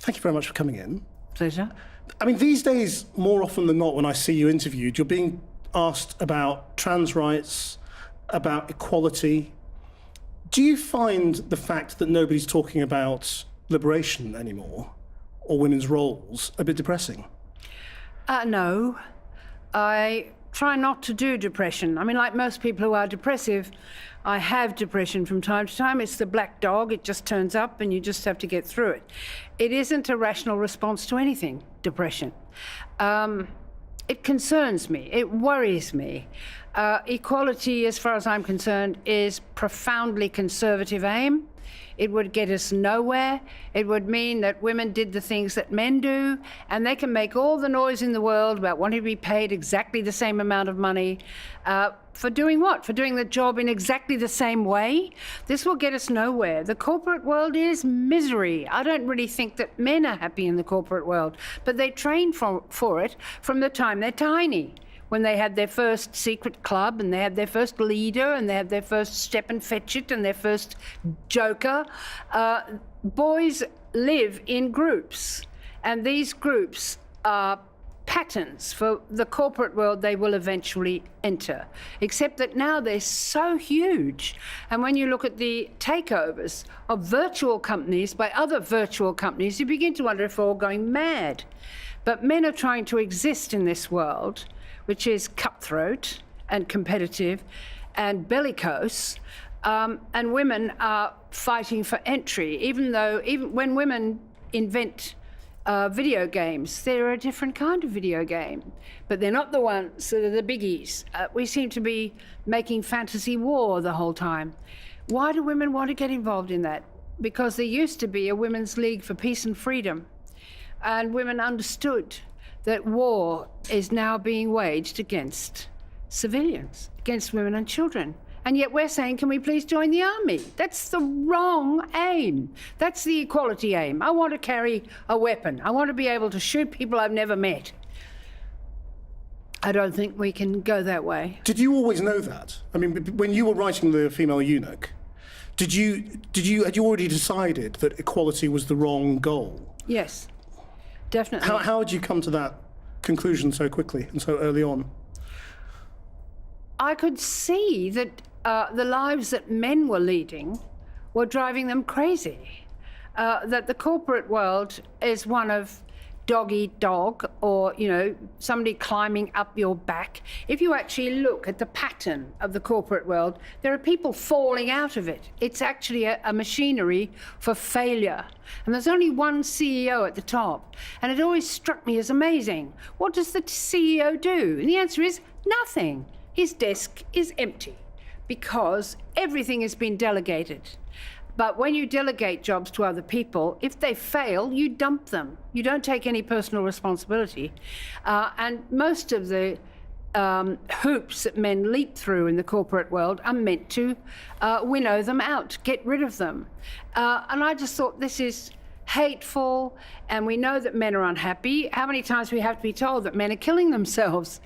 Thank you very much for coming in. Pleasure. I mean, these days, more often than not, when I see you interviewed, you're being asked about trans rights, about equality. Do you find the fact that nobody's talking about liberation anymore, or women's roles, a bit depressing? No. I try not to do depression. I mean, like most people who are depressive, I have depression from time to time. It's the black dog. It just turns up and you just have to get through it. It isn't a rational response to anything, depression. It concerns me. It worries me. Equality, as far as I'm concerned, is profoundly conservative aim. It would get us nowhere. It would mean that women did the things that men do, and they can make all the noise in the world about wanting to be paid exactly the same amount of money. For doing what? For doing the job in exactly the same way? This will get us nowhere. The corporate world is misery. I don't really think that men are happy in the corporate world, but they train for it from the time they're tiny. When they had their first secret club and they had their first leader and they had their first Stepin Fetchit and their first joker, boys live in groups, and these groups are patterns for the corporate world they will eventually enter, except that now they're so huge. And when you look at the takeovers of virtual companies by other virtual companies, you begin to wonder if we're all going mad. But men are trying to exist in this world, which is cutthroat and competitive and bellicose, and women are fighting for entry, even when women invent video games, they're a different kind of video game, but they're not the ones that are the biggies. We seem to be making fantasy war the whole time. Why do women want to get involved in that? Because there used to be a women's league for peace and freedom, and women understood that war is now being waged against civilians, against women and children. And yet we're saying, can we please join the army? That's the wrong aim. That's the equality aim. I want to carry a weapon. I want to be able to shoot people I've never met. I don't think we can go that way. Did you always know that? I mean, when you were writing The Female Eunuch, had you already decided that equality was the wrong goal? Yes. Definitely. How did you come to that conclusion so quickly and so early on? I could see that the lives that men were leading were driving them crazy. That the corporate world is one of dog eat dog, or, you know, somebody climbing up your back. If you actually look at the pattern of the corporate world, there are people falling out of it. It's actually a machinery for failure. And there's only one CEO at the top. And it always struck me as amazing. What does the CEO do? And the answer is nothing. His desk is empty because everything has been delegated. But when you delegate jobs to other people, if they fail, you dump them. You don't take any personal responsibility. And most of the hoops that men leap through in the corporate world are meant to winnow them out, get rid of them. And I just thought, this is hateful, and we know that men are unhappy. How many times we have to be told that men are killing themselves?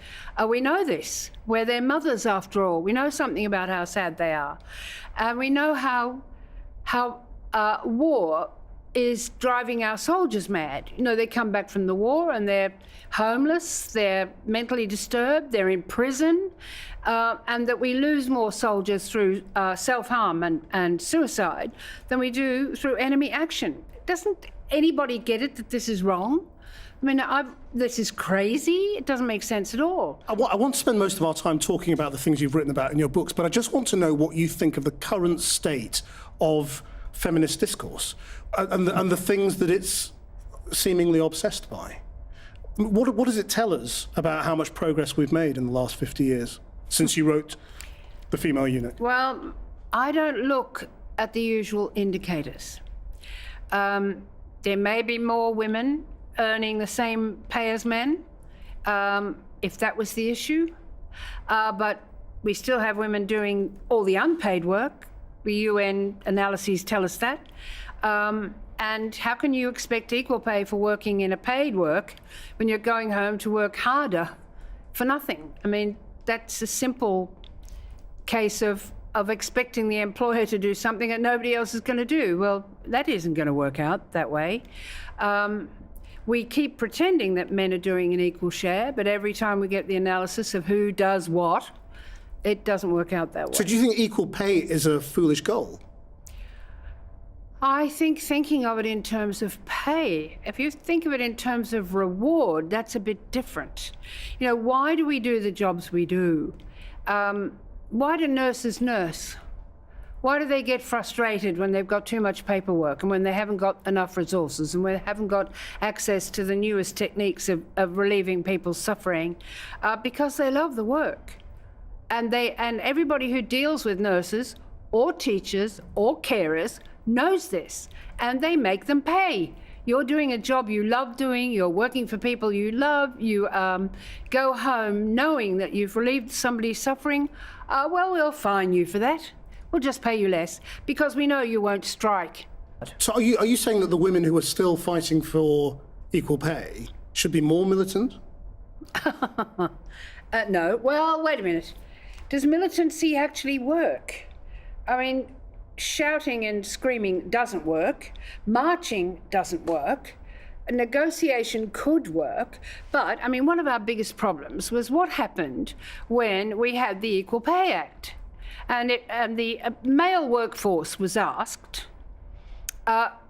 We know this. We're their mothers, after all. We know something about how sad they are. And we know how war is driving our soldiers mad. You know, they come back from the war and they're homeless, they're mentally disturbed, they're in prison, and that we lose more soldiers through self-harm and suicide than we do through enemy action. Doesn't anybody get it that this is wrong? I mean, this is crazy. It doesn't make sense at all. I want to spend most of our time talking about the things you've written about in your books, but I just want to know what you think of the current state of feminist discourse and the things that it's seemingly obsessed by. What does it tell us about how much progress we've made in the last 50 years since you wrote The Female Eunuch? Well, I don't look at the usual indicators. There may be more women earning the same pay as men, if that was the issue. But we still have women doing all the unpaid work. The UN analyses tell us that. And how can you expect equal pay for working in a paid work when you're going home to work harder for nothing? I mean, that's a simple case of expecting the employer to do something that nobody else is going to do. Well, that isn't going to work out that way. We keep pretending that men are doing an equal share, but every time we get the analysis of who does what, it doesn't work out that way. So do you think equal pay is a foolish goal? I think thinking of it in terms of pay, if you think of it in terms of reward, that's a bit different. You know, why do we do the jobs we do? Why do nurses nurse? Why do they get frustrated when they've got too much paperwork and when they haven't got enough resources and when they haven't got access to the newest techniques of relieving people's suffering? Because they love the work. And everybody who deals with nurses or teachers or carers knows this, and they make them pay. You're doing a job you love doing, you're working for people you love, you go home knowing that you've relieved somebody's suffering. Well, we'll fine you for that. We'll just pay you less because we know you won't strike. So are you saying that the women who are still fighting for equal pay should be more militant? No. Well, wait a minute. Does militancy actually work? I mean, shouting and screaming doesn't work. Marching doesn't work. A negotiation could work. But, I mean, one of our biggest problems was what happened when we had the Equal Pay Act. And the male workforce was asked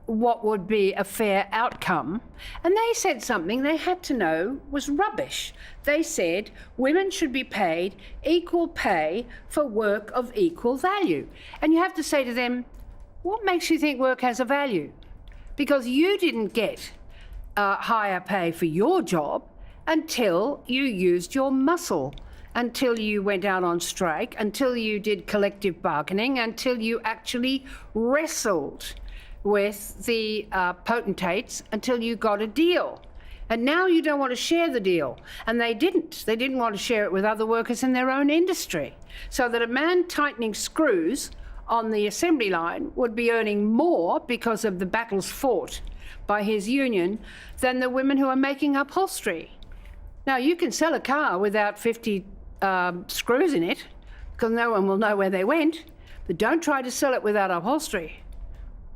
what would be a fair outcome. And they said something they had to know was rubbish. They said women should be paid equal pay for work of equal value. And you have to say to them, what makes you think work has a value? Because you didn't get higher pay for your job until you used your muscle, until you went out on strike, until you did collective bargaining, until you actually wrestled with the potentates until you got a deal. And now you don't want to share the deal. And they didn't. They didn't want to share it with other workers in their own industry. So that a man tightening screws on the assembly line would be earning more because of the battles fought by his union than the women who are making upholstery. Now, you can sell a car without 50 screws in it because no one will know where they went, but don't try to sell it without upholstery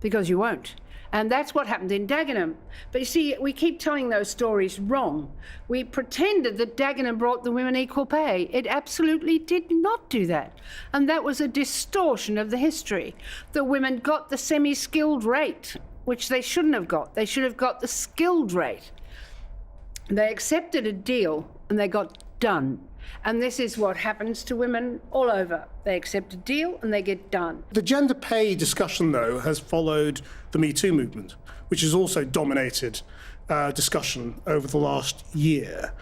because you won't. And that's what happened in Dagenham. But you see, we keep telling those stories wrong. We pretended that Dagenham brought the women equal pay. It absolutely did not do that. And that was a distortion of the history. The women got the semi-skilled rate, which they shouldn't have got. They should have got the skilled rate. They accepted a deal and they got done. And this is what happens to women all over. They accept a deal and they get done. The gender pay discussion, though, has followed the Me Too movement, which has also dominated discussion over the last year.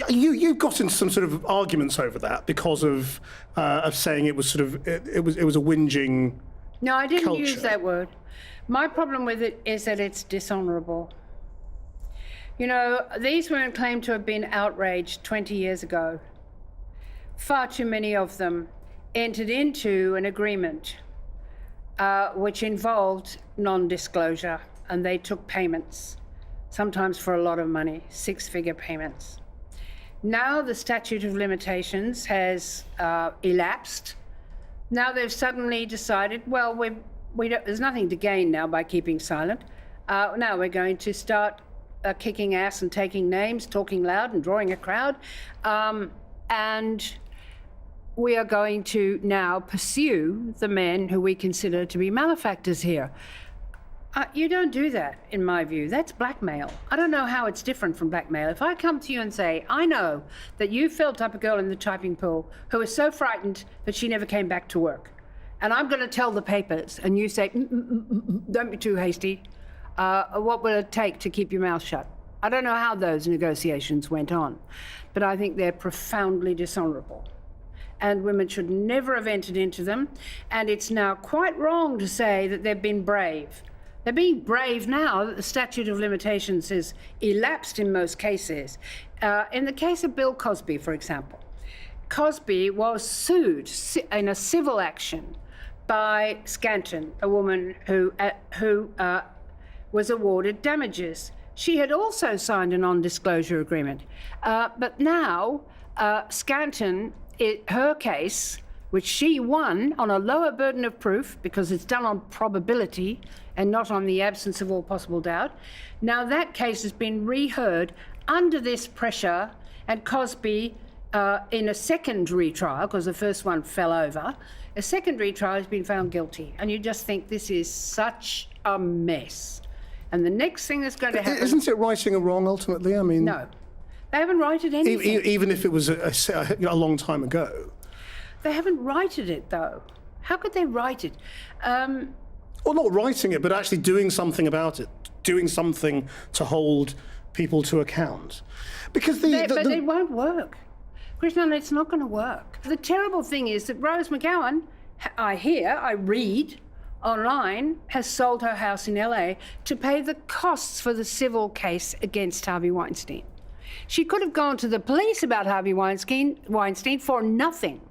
You got into some sort of arguments over that because of saying it was sort of it was a whinging. No, I didn't culture. use that word. My problem with it is that it's dishonourable. You know, these women claim to have been outraged 20 years ago. Far too many of them entered into an agreement which involved non-disclosure, and they took payments, sometimes for a lot of money, six-figure payments. Now the statute of limitations has elapsed. Now they've suddenly decided, well, there's nothing to gain now by keeping silent. Now we're going to start kicking ass and taking names, talking loud and drawing a crowd. And we are going to now pursue the men who we consider to be malefactors here. You don't do that, in my view. That's blackmail. I don't know how it's different from blackmail. If I come to you and say, I know that you felt up a girl in the typing pool who was so frightened that she never came back to work, and I'm going to tell the papers, and you say, don't be too hasty. What will it take to keep your mouth shut? I don't know how those negotiations went on, but I think they're profoundly dishonourable. And women should never have entered into them. And it's now quite wrong to say that they've been brave. They're being brave now that the statute of limitations has elapsed in most cases. In the case of Bill Cosby, for example, Cosby was sued in a civil action by Scanton, a woman who was awarded damages. She had also signed a non-disclosure agreement. But now, Scanton, her case which she won on a lower burden of proof because it's done on probability and not on the absence of all possible doubt. Now that case has been reheard under this pressure, and Cosby, in a second retrial, because the first one fell over, a second retrial has been found guilty. And you just think this is such a mess. And the next thing that's going to happen... Isn't it righting a wrong, ultimately? I mean... No. They haven't righted anything. Even if it was a long time ago. They haven't righted it, though. How could they write it? Well, not writing it, but actually doing something about it. Doing something to hold people to account. Because but it won't work. Krishnan, it's not going to work. The terrible thing is that Rose McGowan, I read online, has sold her house in LA to pay the costs for the civil case against Harvey Weinstein. She could have gone to the police about Harvey Weinstein for nothing,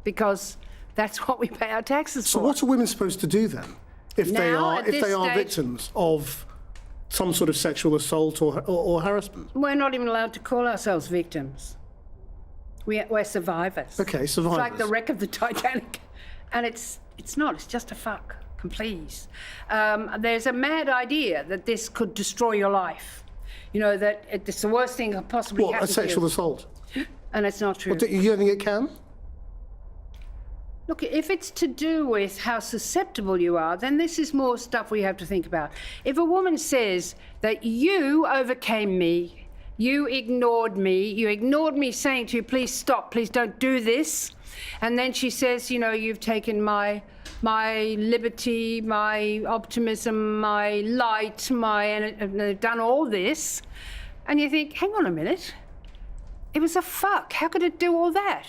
because that's what we pay our taxes for. So what are women supposed to do then, if they are victims of some sort of sexual assault or harassment? We're not even allowed to call ourselves victims. We're survivors. Okay, survivors. It's like the wreck of the Titanic. And it's not, it's just a fuck, please. There's a mad idea that this could destroy your life. You know, that it's the worst thing that could possibly happen to you. What, a sexual assault? And it's not true. Well, you don't think it can? Look, if it's to do with how susceptible you are, then this is more stuff we have to think about. If a woman says that you overcame me, you ignored me saying to you, please stop, please don't do this. And then she says, you know, you've taken my liberty, my optimism, my light, and they've done all this. And you think, hang on a minute, it was a fuck. How could it do all that?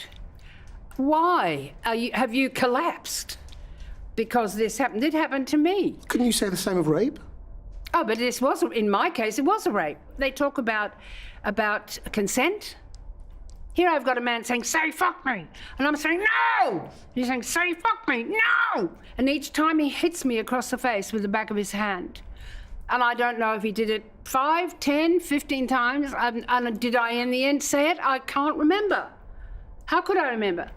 Why have you collapsed? Because this happened. It happened to me. Couldn't you say the same of rape? Oh, but this was, in my case, it was a rape. They talk about consent. Here I've got a man saying, say fuck me. And I'm saying, no! He's saying, say fuck me, no! And each time he hits me across the face with the back of his hand. And I don't know if he did it 5, 10, 15 times. And did I in the end say it? I can't remember. How could I remember?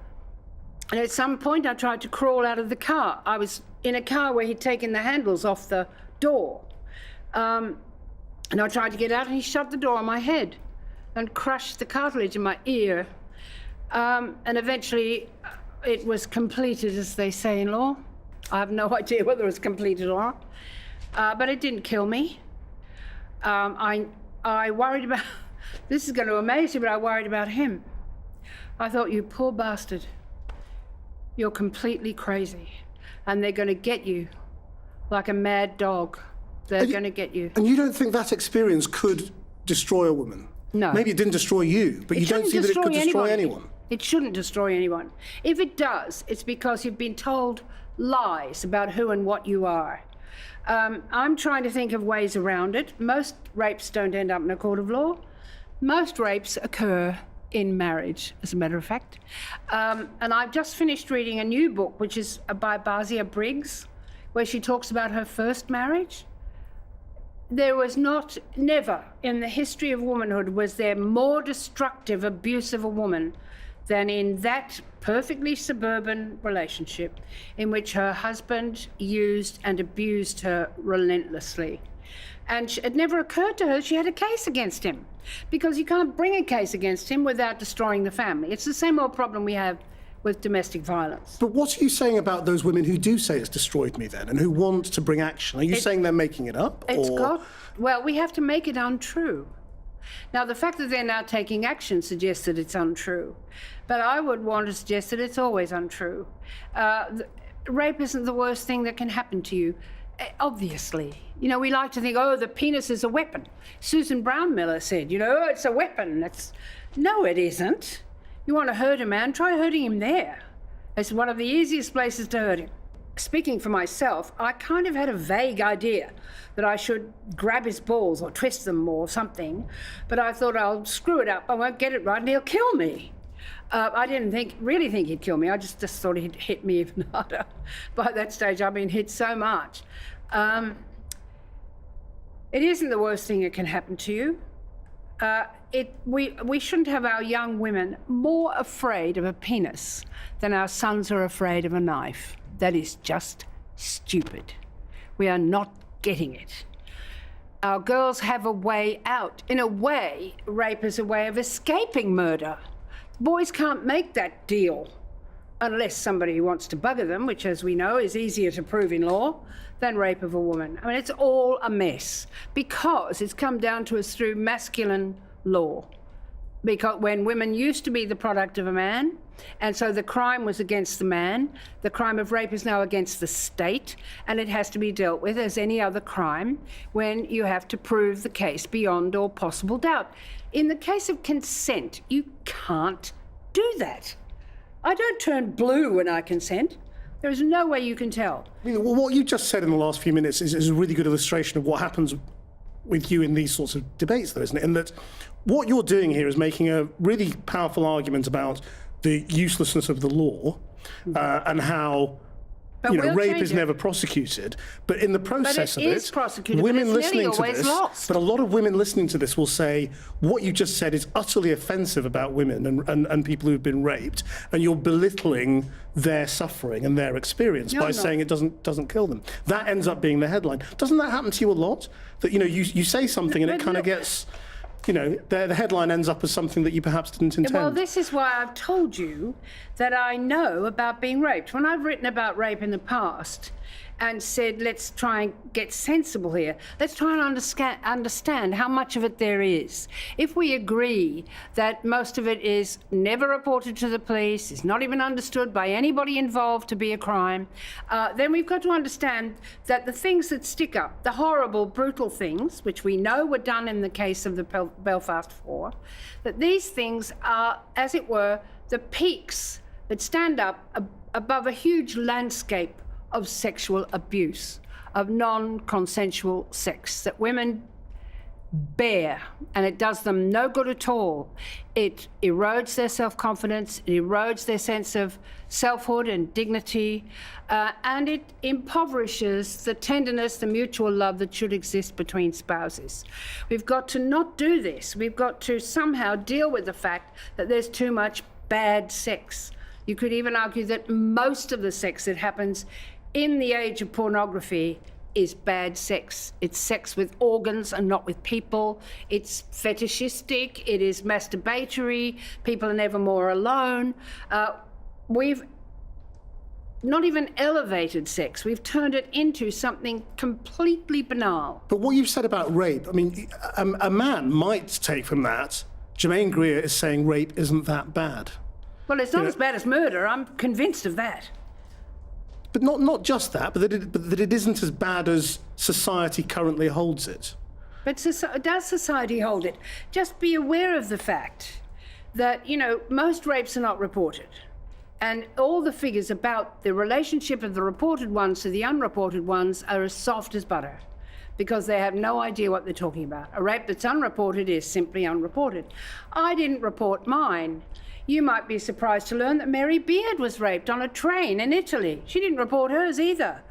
And at some point I tried to crawl out of the car. I was in a car where he'd taken the handles off the door. And I tried to get out and he shut the door on my head and crushed the cartilage in my ear. And eventually it was completed, as they say in law. I have no idea whether it was completed or not. But it didn't kill me. I worried about, this is going to amaze you, but I worried about him. I thought, you poor bastard, you're completely crazy. And they're going to get you like a mad dog. They're going to get you. And you don't think that experience could destroy a woman? No. Maybe it didn't destroy you, but you don't see that it could destroy anyone. It shouldn't destroy anyone. If it does, it's because you've been told lies about who and what you are. I'm trying to think of ways around it. Most rapes don't end up in a court of law. Most rapes occur in marriage, as a matter of fact. And I've just finished reading a new book, which is by Basia Briggs, where she talks about her first marriage. There was never in the history of womanhood was there more destructive abuse of a woman than in that perfectly suburban relationship in which her husband used and abused her relentlessly. And it never occurred to her she had a case against him, because you can't bring a case against him without destroying the family. It's the same old problem we have with domestic violence. But what are you saying about those women who do say it's destroyed me then, and who want to bring action? Are you saying they're making it up? Well, we have to make it untrue. Now, the fact that they're now taking action suggests that it's untrue. But I would want to suggest that it's always untrue. Rape isn't the worst thing that can happen to you, obviously. You know, we like to think, oh, the penis is a weapon. Susan Brown Miller said, you know, it's a weapon. No, it isn't. You want to hurt a man, try hurting him there. It's one of the easiest places to hurt him. Speaking for myself, I kind of had a vague idea that I should grab his balls or twist them or something, but I thought I'll screw it up, I won't get it right, and he'll kill me. I didn't really think he'd kill me. I just thought he'd hit me even harder. By that stage, I've been hit so much. It isn't the worst thing that can happen to you. We shouldn't have our young women more afraid of a penis than our sons are afraid of a knife. That is just stupid. We are not getting it. Our girls have a way out. In a way, rape is a way of escaping murder. Boys can't make that deal unless somebody wants to bugger them, which, as we know, is easier to prove in law than rape of a woman. I mean, it's all a mess because it's come down to us through masculine law. Because when women used to be the product of a man, and so the crime was against the man, the crime of rape is now against the state, and it has to be dealt with as any other crime when you have to prove the case beyond all possible doubt. In the case of consent, you can't do that. I don't turn blue when I consent. There is no way you can tell. I mean, well, what you just said in the last few minutes is a really good illustration of what happens with you in these sorts of debates, though, isn't it? And that what you're doing here is making a really powerful argument about the uselessness of the law and how rape is never prosecuted. But in the process of it, women listening to this, but a lot of women listening to this will say, what you just said is utterly offensive about women and people who've been raped, and you're belittling their suffering and their experience by saying it doesn't kill them. That ends up being the headline. Doesn't that happen to you a lot? That, you say something and it kind of gets, the headline ends up as something that you perhaps didn't intend. Well, this is why I've told you that I know about being raped. When I've written about rape in the past and said, let's try and get sensible here, let's try and understand how much of it there is. If we agree that most of it is never reported to the police, is not even understood by anybody involved to be a crime, then we've got to understand that the things that stick up, the horrible, brutal things, which we know were done in the case of the Belfast Four, that these things are, as it were, the peaks that stand up above a huge landscape of sexual abuse, of non-consensual sex that women bear, and it does them no good at all. It erodes their self-confidence, it erodes their sense of selfhood and dignity, and it impoverishes the tenderness, the mutual love that should exist between spouses. We've got to not do this. We've got to somehow deal with the fact that there's too much bad sex. You could even argue that most of the sex that happens in the age of pornography is bad sex. It's sex with organs and not with people. It's fetishistic. It is masturbatory. People are never more alone. We've not even elevated sex. We've turned it into something completely banal. But what you've said about rape, I mean, a man might take from that, Germaine Greer is saying rape isn't that bad. Well, it's not as bad as murder. I'm convinced of that. But not just that, but that it isn't as bad as society currently holds it. But does society hold it? Just be aware of the fact that, most rapes are not reported. And all the figures about the relationship of the reported ones to the unreported ones are as soft as butter, because they have no idea what they're talking about. A rape that's unreported is simply unreported. I didn't report mine. You might be surprised to learn that Mary Beard was raped on a train in Italy. She didn't report hers either.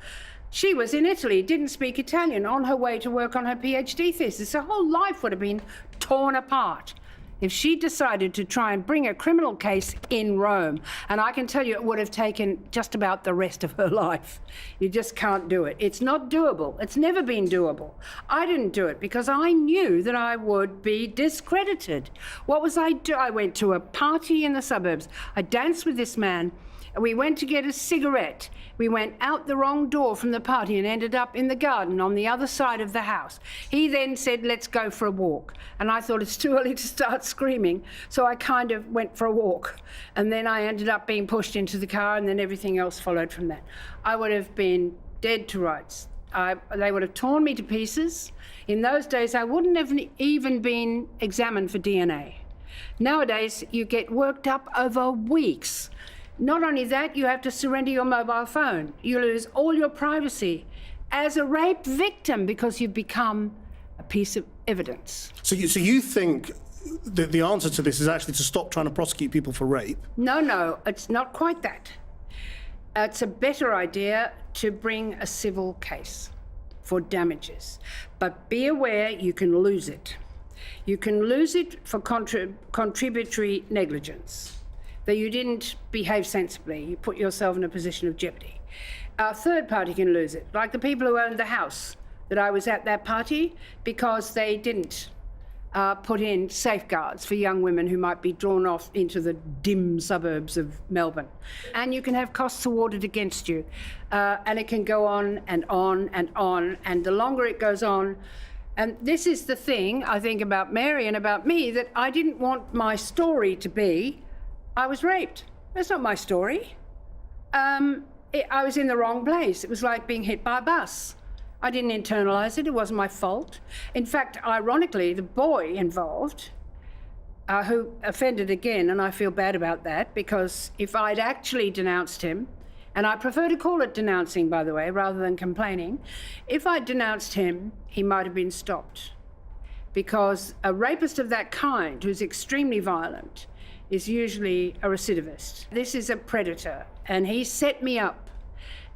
She was in Italy, didn't speak Italian, on her way to work on her PhD thesis. Her whole life would have been torn apart if she decided to try and bring a criminal case in Rome. And I can tell you it would have taken just about the rest of her life. You just can't do it. It's not doable. It's never been doable. I didn't do it because I knew that I would be discredited. What was I do? I went to a party in the suburbs. I danced with this man. We went to get a cigarette. We went out the wrong door from the party and ended up in the garden on the other side of the house. He then said, let's go for a walk. And I thought it's too early to start screaming, so I kind of went for a walk. And then I ended up being pushed into the car, and then everything else followed from that. I would have been dead to rights. They would have torn me to pieces. In those days, I wouldn't have even been examined for DNA. Nowadays, you get worked up over weeks. Not only that, you have to surrender your mobile phone. You lose all your privacy as a rape victim because you've become a piece of evidence. So you think that the answer to this is actually to stop trying to prosecute people for rape? No, it's not quite that. It's a better idea to bring a civil case for damages. But be aware you can lose it. You can lose it for contributory negligence, that you didn't behave sensibly, you put yourself in a position of jeopardy. A third party can lose it, like the people who owned the house that I was at that party, because they didn't put in safeguards for young women who might be drawn off into the dim suburbs of Melbourne. And you can have costs awarded against you. And it can go on and on and on. And the longer it goes on, and this is the thing, I think, about Mary and about me, that I didn't want my story to be, I was raped. That's not my story. I was in the wrong place. It was like being hit by a bus. I didn't internalise it. It wasn't my fault. In fact, ironically, the boy involved, who offended again, and I feel bad about that, because if I'd actually denounced him, and I prefer to call it denouncing, by the way, rather than complaining, if I'd denounced him, he might have been stopped. Because a rapist of that kind, who's extremely violent, is usually a recidivist. This is a predator, and he set me up,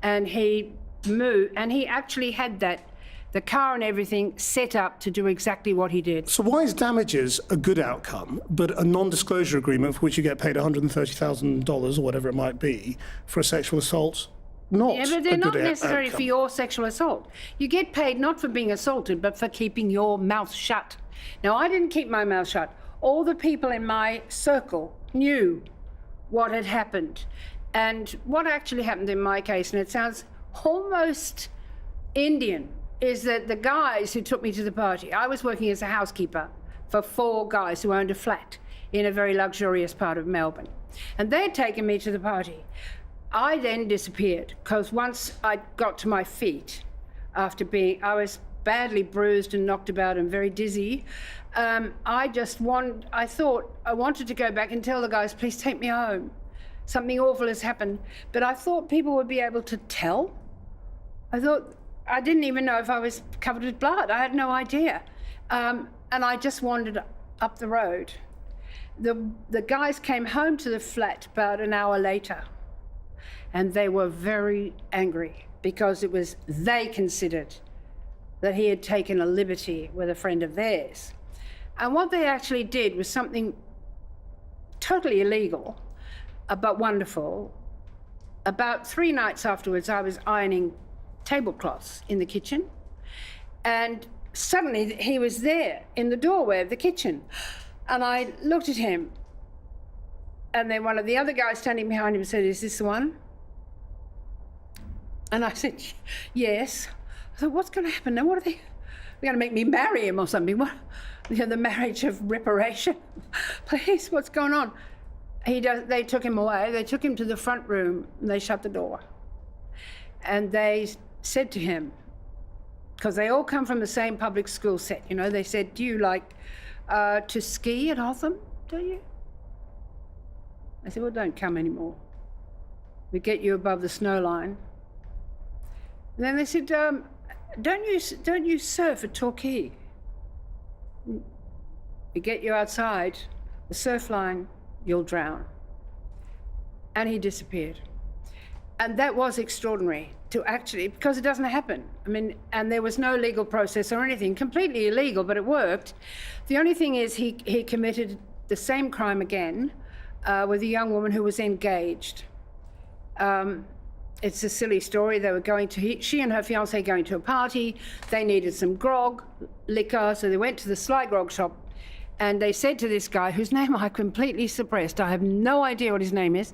and he moved, and he actually had the car and everything set up to do exactly what he did. So why is damages a good outcome, but a non-disclosure agreement for which you get paid $130,000 or whatever it might be for a sexual assault not? Yeah, but they're not necessary outcome? for your sexual assault. You get paid not for being assaulted, but for keeping your mouth shut. Now, I didn't keep my mouth shut. All the people in my circle knew what had happened. And what actually happened in my case, and it sounds almost Indian, is that the guys who took me to the party, I was working as a housekeeper for 4 guys who owned a flat in a very luxurious part of Melbourne. And they'd taken me to the party. I then disappeared, because once I got to my feet, I was badly bruised and knocked about and very dizzy. I thought I wanted to go back and tell the guys, please take me home. Something awful has happened. But I thought people would be able to tell. I didn't even know if I was covered with blood. I had no idea. And I just wandered up the road. The guys came home to the flat about an hour later, and they were very angry because they considered that he had taken a liberty with a friend of theirs. And what they actually did was something totally illegal, but wonderful. About 3 nights afterwards, I was ironing tablecloths in the kitchen, and suddenly he was there in the doorway of the kitchen, and I looked at him, and then one of the other guys standing behind him said, "Is this the one?" And I said, "Yes." I thought, what's going to happen now? What are they going to make me marry him or something? What, the marriage of reparation? Please, what's going on? They took him away. They took him to the front room, and they shut the door. And they said to him, because they all come from the same public school set, they said, "Do you like to ski at Hotham, do you?" I said, "Well, don't come anymore. We get you above the snow line." And then they said, don't you surf at Torquay? We get you outside the surf line, you'll drown. And he disappeared. And that was extraordinary to actually, because it doesn't happen. And there was no legal process or anything, completely illegal, but it worked. The only thing is he committed the same crime again with a young woman who was engaged. It's a silly story. They were she and her fiancé going to a party. They needed some grog, liquor, so they went to the Sly Grog shop, and they said to this guy, whose name I completely suppressed, I have no idea what his name is,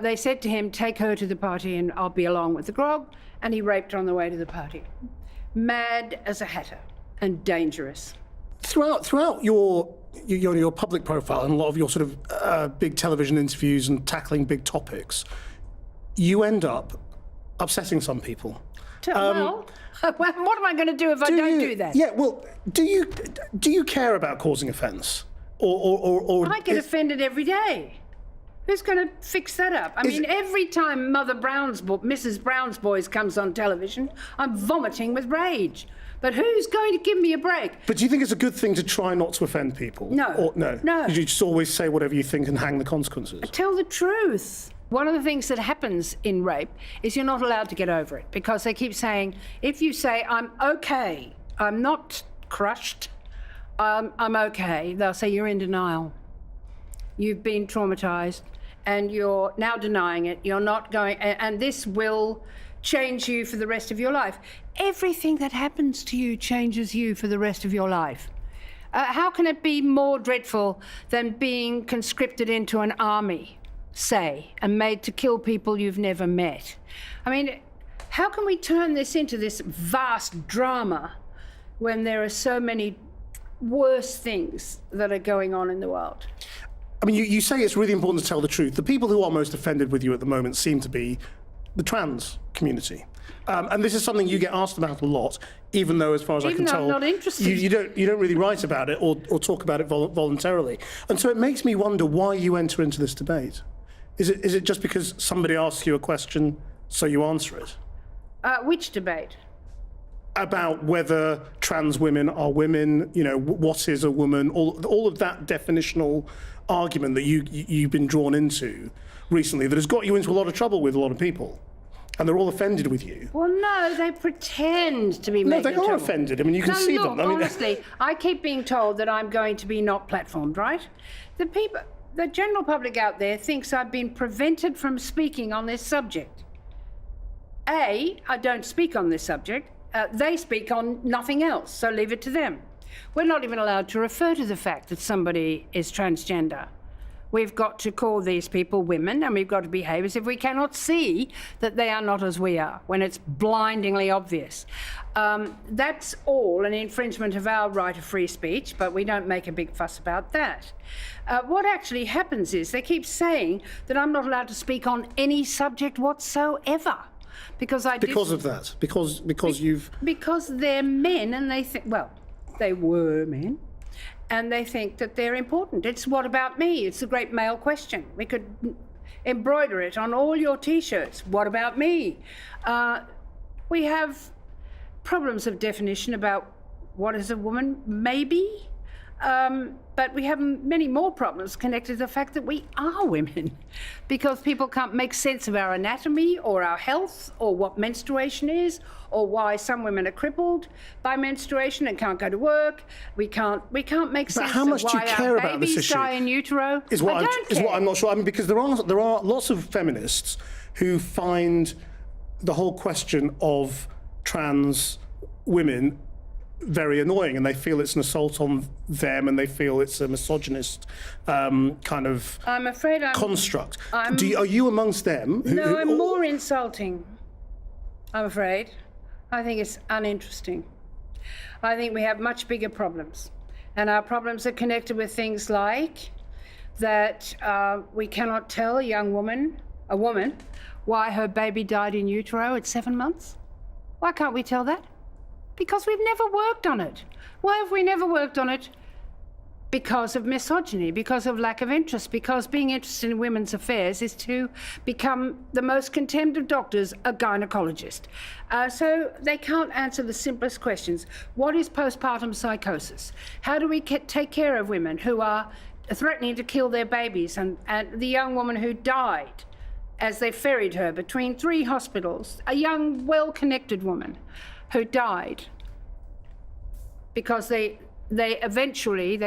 they said to him, "Take her to the party and I'll be along with the grog," and he raped her on the way to the party. Mad as a hatter and dangerous. Throughout your public profile and a lot of your sort of big television interviews and tackling big topics, you end up upsetting some people. Well, what am I going to do if I don't do that? Yeah, well, do you care about causing offence? Or I get offended every day. Who's going to fix that up? Every time Mrs. Brown's Boys comes on television, I'm vomiting with rage. But who's going to give me a break? But do you think it's a good thing to try not to offend people? No. No. You just always say whatever you think and hang the consequences. Tell the truth. One of the things that happens in rape is you're not allowed to get over it, because they keep saying, if you say, "I'm okay, I'm not crushed, I'm okay. They'll say you're in denial. You've been traumatized and you're now denying it. You're not going, and this will change you for the rest of your life. Everything that happens to you changes you for the rest of your life. How can it be more dreadful than being conscripted into an army, say, and made to kill people you've never met? I mean, how can we turn this into this vast drama when there are so many worse things that are going on in the world? I mean, you say it's really important to tell the truth. The people who are most offended with you at the moment seem to be the trans community. And this is something you get asked about a lot, even though, as far as I can tell, I'm not interested. You don't really write about it or talk about it voluntarily. And so it makes me wonder why you enter into this debate. Is it just because somebody asks you a question, so you answer it? Which debate? About whether trans women are women, you know, what is a woman, all of that definitional argument that you've been drawn into recently that has got you into a lot of trouble with a lot of people. And they're all offended with you. Well, no, they pretend to be making trouble. No, they are offended. I mean, you can see look, them. I mean, honestly, I keep being told that I'm going to be not platformed, right? The general public out there thinks I've been prevented from speaking on this subject. I don't speak on this subject. They speak on nothing else, so leave it to them. We're not even allowed to refer to the fact that somebody is transgender. We've got to call these people women, and we've got to behave as if we cannot see that they are not as we are, when it's blindingly obvious. That's all an infringement of our right of free speech, but we don't make a big fuss about that. What actually happens is they keep saying that I'm not allowed to speak on any subject whatsoever. Because they're men, and they think, well, they were men, and they think that they're important. It's what about me? It's a great male question. We could embroider it on all your T-shirts. What about me? We have problems of definition about what is a woman, maybe. But we have many more problems connected to the fact that we are women, because people can't make sense of our anatomy or our health or what menstruation is or why some women are crippled by menstruation and can't go to work. We can't make sense how much of do you why care our about this babies issue? die in utero. Is what I'm not sure. I mean, because there are lots of feminists who find the whole question of trans women very annoying, and they feel it's an assault on them, and they feel it's a misogynist kind of construct. Are you amongst them? No, I'm more insulting, I'm afraid. I think it's uninteresting. I think we have much bigger problems, and our problems are connected with things like that we cannot tell a woman, why her baby died in utero at 7 months. Why can't we tell that? Because we've never worked on it. Why have we never worked on it? Because of misogyny, because of lack of interest, because being interested in women's affairs is to become the most contemned of doctors, a gynecologist. So they can't answer the simplest questions. What is postpartum psychosis? How do we take care of women who are threatening to kill their babies? And the young woman who died as they ferried her between 3 hospitals, a young, well-connected woman who died because they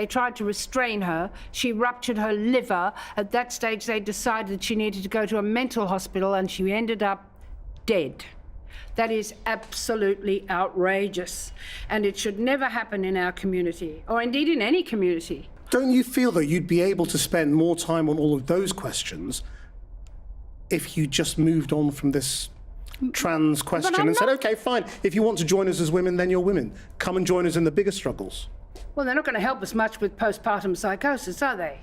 tried to restrain her. She ruptured her liver. At that stage, they decided that she needed to go to a mental hospital, and she ended up dead. That is absolutely outrageous, and it should never happen in our community, or indeed in any community. Don't you feel that you'd be able to spend more time on all of those questions if you just moved on from this trans question and said, okay, fine, if you want to join us as women, then you're women. Come and join us in the bigger struggles. Well, they're not going to help us much with postpartum psychosis, are they?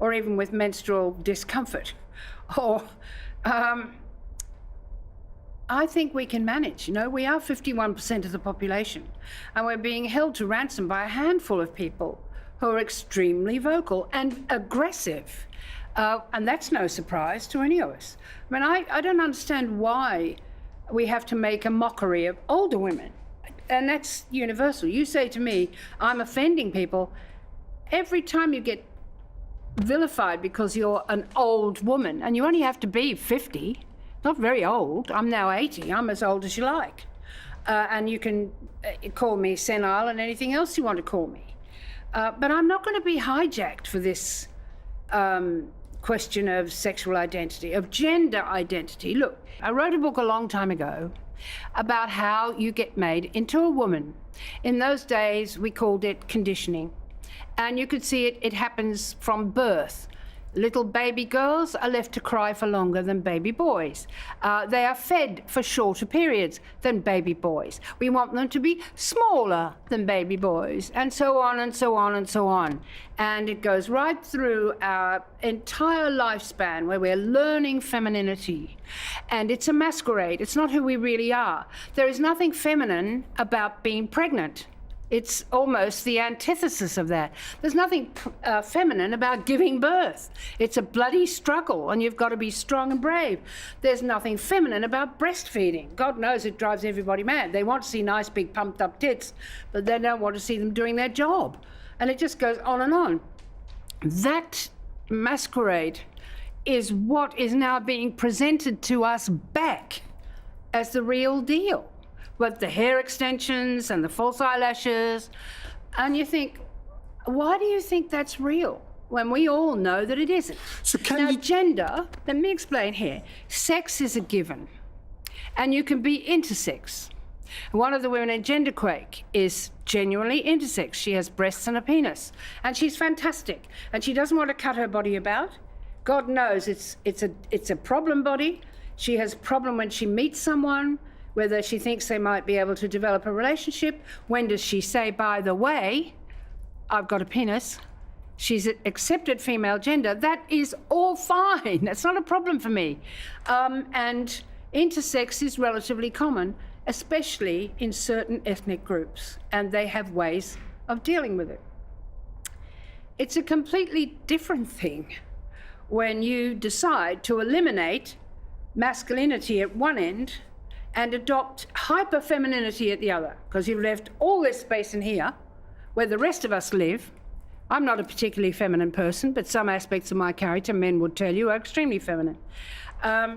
Or even with menstrual discomfort. Or, I think we can manage. You know, we are 51% of the population, and we're being held to ransom by a handful of people who are extremely vocal and aggressive. And that's no surprise to any of us. I mean, I don't understand why we have to make a mockery of older women. And that's universal. You say to me, I'm offending people. Every time you get vilified because you're an old woman, and you only have to be 50, not very old. I'm now 80. I'm as old as you like. And you can call me senile and anything else you want to call me. But I'm not going to be hijacked for this question of sexual identity, of gender identity. Look, I wrote a book a long time ago about how you get made into a woman. In those days, we called it conditioning. And you could see it happens from birth. Little baby girls are left to cry for longer than baby boys. They are fed for shorter periods than baby boys. We want them to be smaller than baby boys, and so on and so on and so on. And it goes right through our entire lifespan where we're learning femininity. And it's a masquerade. It's not who we really are. There is nothing feminine about being pregnant. It's almost the antithesis of that. There's nothing feminine about giving birth. It's a bloody struggle, and you've got to be strong and brave. There's nothing feminine about breastfeeding. God knows it drives everybody mad. They want to see nice, big, pumped-up tits, but they don't want to see them doing their job. And it just goes on and on. That masquerade is what is now being presented to us back as the real deal. With the hair extensions and the false eyelashes. And you think, why do you think that's real when we all know that it isn't? So Gender, let me explain here. Sex is a given, and you can be intersex. One of the women in Genderquake is genuinely intersex. She has breasts and a penis, and she's fantastic. And she doesn't want to cut her body about. God knows it's a problem body. She has a problem when she meets someone, whether she thinks they might be able to develop a relationship. When does she say, by the way, I've got a penis? She's accepted female gender. That is all fine. That's not a problem for me. And intersex is relatively common, especially in certain ethnic groups, and they have ways of dealing with it. It's a completely different thing when you decide to eliminate masculinity at one end and adopt hyper-femininity at the other, because you've left all this space in here where the rest of us live. I'm not a particularly feminine person, but some aspects of my character, men would tell you, are extremely feminine. I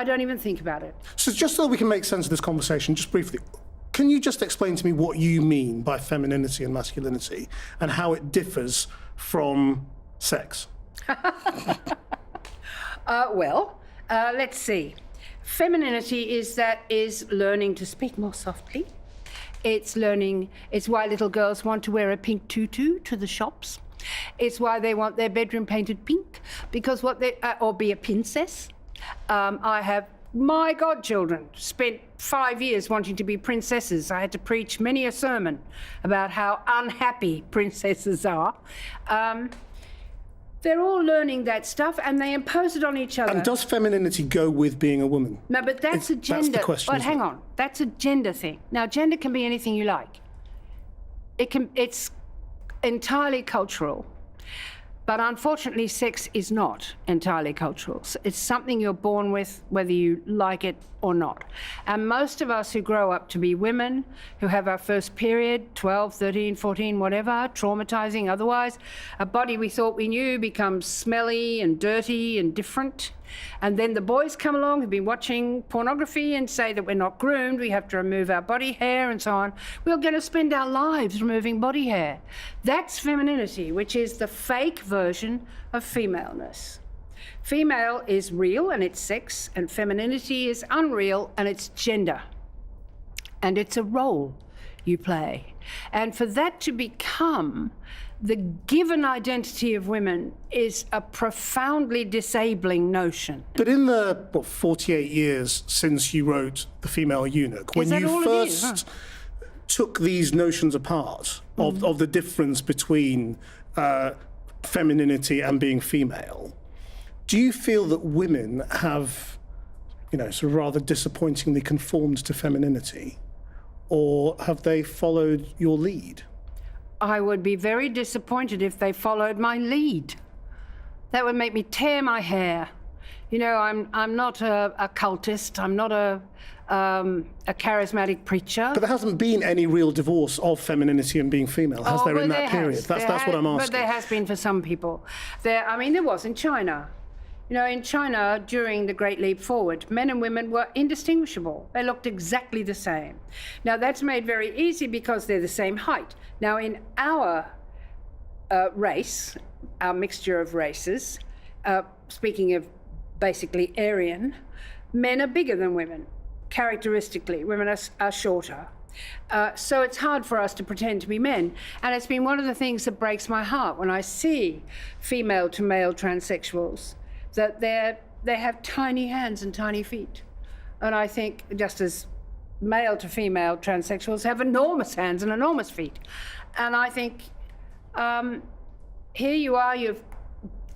don't even think about it. So just so we can make sense of this conversation, just briefly, can you just explain to me what you mean by femininity and masculinity and how it differs from sex? Let's see. Femininity is learning to speak more softly. It's why little girls want to wear a pink tutu to the shops. It's why they want their bedroom painted pink, because or be a princess. I have, my godchildren spent 5 years wanting to be princesses. I had to preach many a sermon about how unhappy princesses are. They're all learning that stuff, and they impose it on each other. And does femininity go with being a woman? No, but that's a gender. That's the question. But hang on, that's a gender thing. Now, gender can be anything you like. It's entirely cultural. But unfortunately, sex is not entirely cultural. It's something you're born with, whether you like it or not. And most of us who grow up to be women, who have our first period, 12, 13, 14, whatever, traumatizing otherwise, a body we thought we knew becomes smelly and dirty and different. And then the boys come along who've been watching pornography and say that we're not groomed, we have to remove our body hair and so on. We're going to spend our lives removing body hair. That's femininity, which is the fake version of femaleness. Female is real and it's sex, and femininity is unreal and it's gender. And it's a role you play. And for that to become the given identity of women is a profoundly disabling notion. But in the 48 years since you wrote The Female Eunuch, when you first took these notions apart of the difference between femininity and being female, do you feel that women have, sort of rather disappointingly conformed to femininity, or have they followed your lead? I would be very disappointed if they followed my lead. That would make me tear my hair. I'm not a cultist. I'm not a charismatic preacher. But there hasn't been any real divorce of femininity and being female, has there, in that period? That's what I'm asking. But there has been for some people. There was in China. In China, during the Great Leap Forward, men and women were indistinguishable. They looked exactly the same. Now, that's made very easy because they're the same height. Now, in our race, our mixture of races, speaking of basically Aryan, men are bigger than women. Characteristically, women are shorter. So it's hard for us to pretend to be men. And it's been one of the things that breaks my heart when I see female to male transsexuals, that they have tiny hands and tiny feet. And I think just as male to female transsexuals have enormous hands and enormous feet. And I think here you are, you've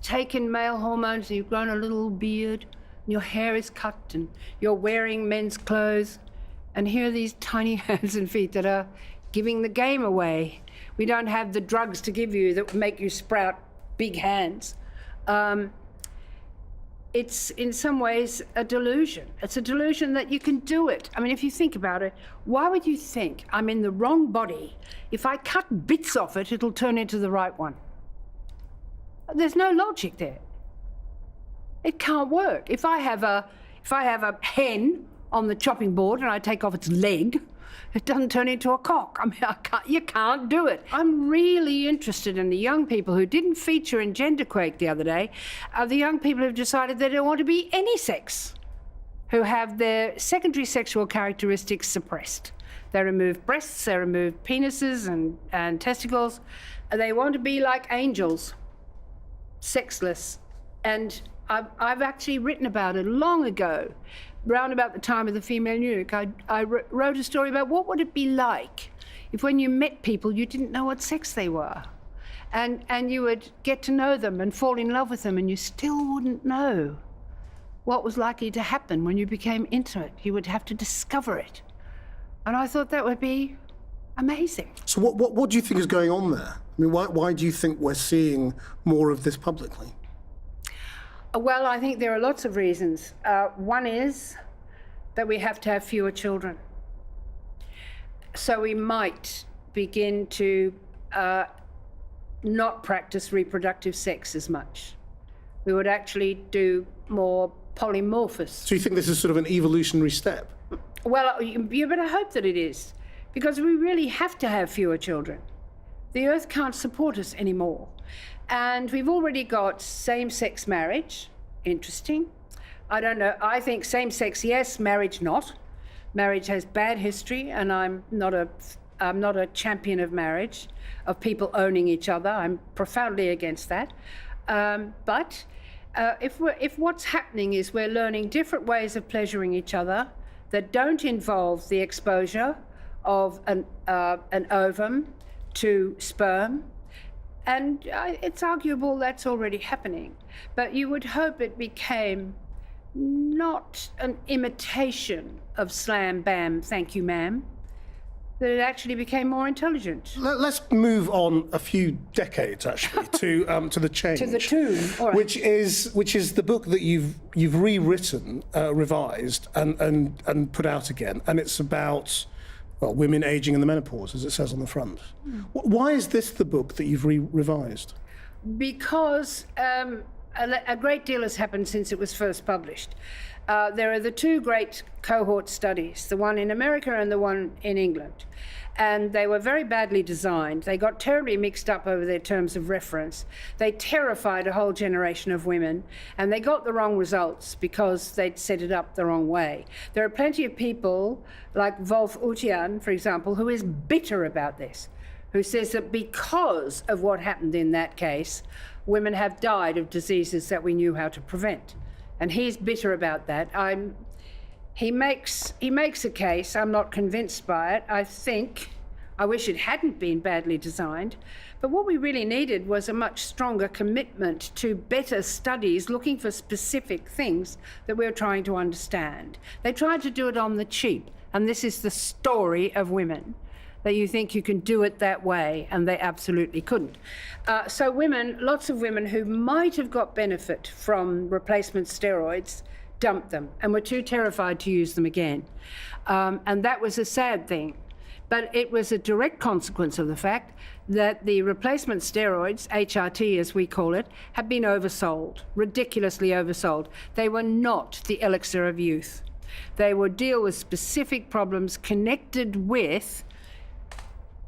taken male hormones, and you've grown a little beard, and your hair is cut, and you're wearing men's clothes, and here are these tiny hands and feet that are giving the game away. We don't have the drugs to give you that make you sprout big hands. It's in some ways a delusion. It's a delusion that you can do it. I mean, if you think about it, why would you think I'm in the wrong body? If I cut bits off it, it'll turn into the right one. There's no logic there. It can't work. If I have a hen on the chopping board and I take off its leg, it doesn't turn into a cock. I mean, you can't do it. I'm really interested in the young people who didn't feature in Genderquake the other day, the young people who've decided they don't want to be any sex, who have their secondary sexual characteristics suppressed. They remove breasts, they remove penises and testicles. They want to be like angels, sexless. And I've actually written about it long ago, round about the time of the female eunuch. I wrote a story about what would it be like if when you met people you didn't know what sex they were, and you would get to know them and fall in love with them, and you still wouldn't know what was likely to happen when you became intimate. You would have to discover it. And I thought that would be amazing. So what do you think is going on there? I mean, why do you think we're seeing more of this publicly? Well, I think there are lots of reasons. One is that we have to have fewer children. So we might begin to not practice reproductive sex as much. We would actually do more polymorphous. So you think this is sort of an evolutionary step? Well, you better hope that it is, because we really have to have fewer children. The earth can't support us anymore. And we've already got same-sex marriage. Interesting. I don't know. I think same-sex, yes, marriage not. Marriage has bad history, and I'm not a champion of marriage, of people owning each other. I'm profoundly against that. But if what's happening is we're learning different ways of pleasuring each other that don't involve the exposure of an ovum to sperm, and it's arguable that's already happening. But you would hope it became not an imitation of slam, bam, thank you, ma'am, that it actually became more intelligent. Let's move on a few decades, actually, to the change. To the tune, all right. which is the book that you've rewritten, revised, and put out again, and it's about, well, women aging in the menopause, as it says on the front. Why is this the book that you've revised? Because a great deal has happened since it was first published. There are the two great cohort studies, the one in America and the one in England. And they were very badly designed. They got terribly mixed up over their terms of reference. They terrified a whole generation of women, and they got the wrong results because they'd set it up the wrong way. There are plenty of people, like Wolf Utian, for example, who is bitter about this, who says that because of what happened in that case, women have died of diseases that we knew how to prevent. And he's bitter about that. He makes a case. I'm not convinced by it. I wish it hadn't been badly designed. But what we really needed was a much stronger commitment to better studies looking for specific things that we're trying to understand. They tried to do it on the cheap, and this is the story of women, that you think you can do it that way, and they absolutely couldn't. So women, lots of women who might have got benefit from replacement steroids, dumped them and were too terrified to use them again. And that was a sad thing. But it was a direct consequence of the fact that the replacement steroids, HRT as we call it, had been oversold, ridiculously oversold. They were not the elixir of youth. They would deal with specific problems connected with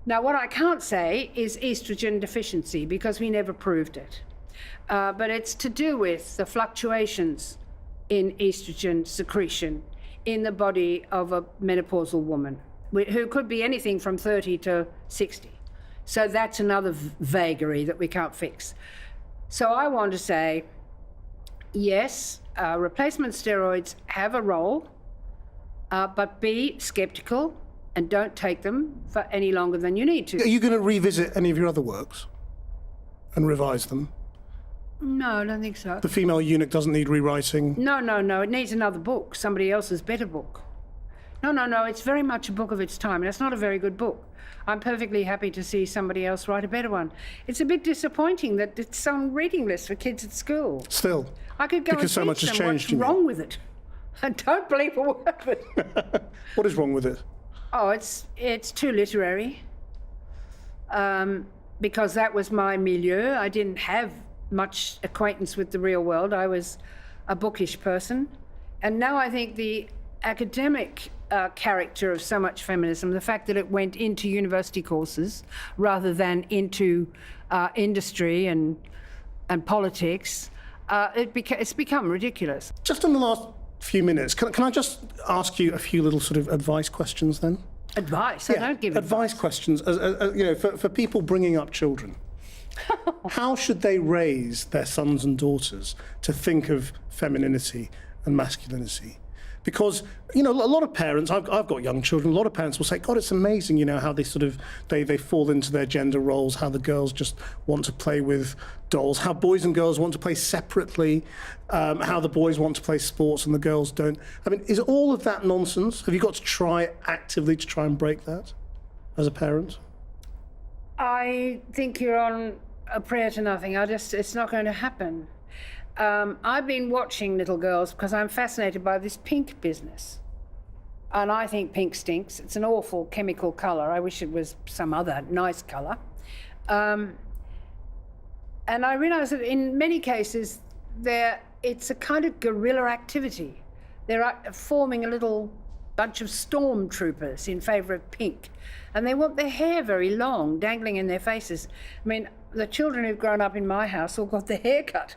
Now, what I can't say is estrogen deficiency because we never proved it. But it's to do with the fluctuations in estrogen secretion in the body of a menopausal woman, who could be anything from 30 to 60. So that's another vagary that we can't fix. So I want to say, yes, replacement steroids have a role, but be skeptical and don't take them for any longer than you need to. Are you going to revisit any of your other works and revise them? No, I don't think so. The Female Eunuch doesn't need rewriting? No, it needs another book, somebody else's better book. No, it's very much a book of its time, and it's not a very good book. I'm perfectly happy to see somebody else write a better one. It's a bit disappointing that it's on reading lists for kids at school. Still? I could go because and so much teach has them changed, what's wrong with it. I don't believe a word of it. What is wrong with it? Oh, it's too literary. Because that was my milieu. I didn't have much acquaintance with the real world. I was a bookish person. And now I think the academic character of so much feminism, the fact that it went into university courses rather than into industry and politics, it's become ridiculous. Just in the last few minutes, can I just ask you a few little sort of advice questions then? Advice? I don't give advice questions. You know, for people bringing up children. How should they raise their sons and daughters to think of femininity and masculinity? Because, you know, a lot of parents, I've got young children, a lot of parents will say, God, it's amazing, you know, how they sort of, they fall into their gender roles, how the girls just want to play with dolls, how boys and girls want to play separately, how the boys want to play sports and the girls don't. I mean, is all of that nonsense? Have you got to try actively to try and break that as a parent? I think you're on a prayer to nothing. It's not going to happen. I've been watching little girls because I'm fascinated by this pink business. And I think pink stinks. It's an awful chemical colour. I wish it was some other nice colour. And I realise that in many cases, it's a kind of guerrilla activity. They're forming a little bunch of stormtroopers in favour of pink. And they want their hair very long, dangling in their faces. I mean, the children who've grown up in my house all got their hair cut,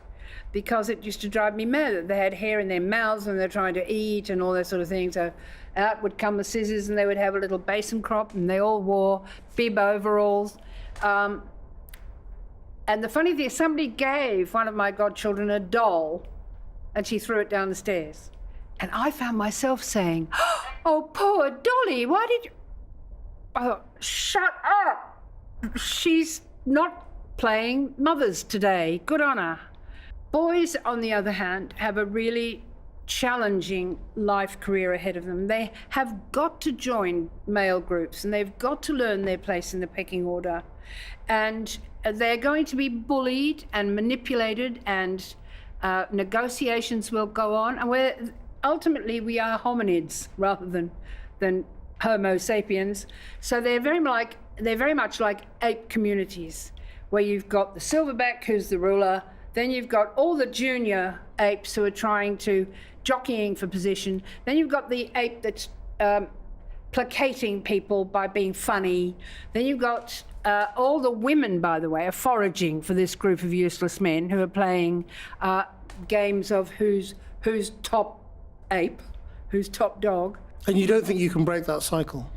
because it used to drive me mad that they had hair in their mouths when they're trying to eat and all that sort of thing. So out would come the scissors and they would have a little basin crop, and they all wore bib overalls. And the funny thing is, somebody gave one of my godchildren a doll and she threw it down the stairs. And I found myself saying, oh, poor Dolly, why did you... Oh, shut up. She's not playing mothers today. Good on her. Boys, on the other hand, have a really challenging life career ahead of them. They have got to join male groups and they've got to learn their place in the pecking order. And they're going to be bullied and manipulated, and negotiations will go on. And ultimately we are hominids rather than Homo sapiens. So they're very much like ape communities, where you've got the silverback who's the ruler. Then you've got all the junior apes who are jockeying for position. Then you've got the ape that's placating people by being funny. Then you've got all the women, by the way, are foraging for this group of useless men who are playing games of who's top ape, who's top dog. And you don't think you can break that cycle?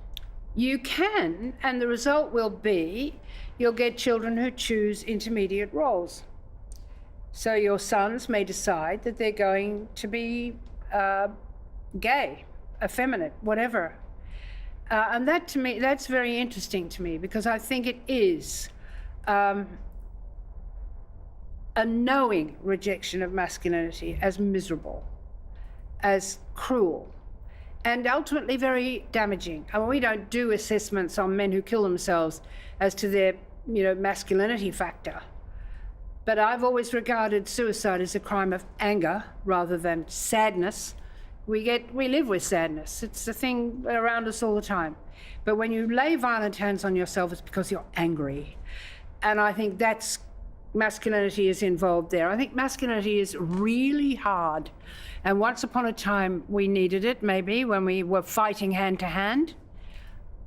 You can, and the result will be you'll get children who choose intermediate roles. So your sons may decide that they're going to be gay, effeminate, whatever. And that, to me, that's very interesting to me, because I think it is a knowing rejection of masculinity as miserable, as cruel, and ultimately very damaging. I mean, we don't do assessments on men who kill themselves as to their, masculinity factor. But I've always regarded suicide as a crime of anger rather than sadness. We live with sadness. It's a thing around us all the time. But when you lay violent hands on yourself, it's because you're angry. And I think masculinity is involved there. I think masculinity is really hard. And once upon a time, we needed it, maybe, when we were fighting hand to hand.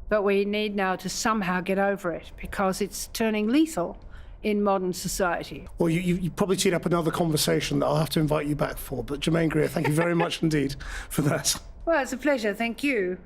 But we need now to somehow get over it because it's turning lethal in modern society. Well, you probably teed up another conversation that I'll have to invite you back for. But Germaine Greer, thank you very much indeed for that. Well, it's a pleasure. Thank you.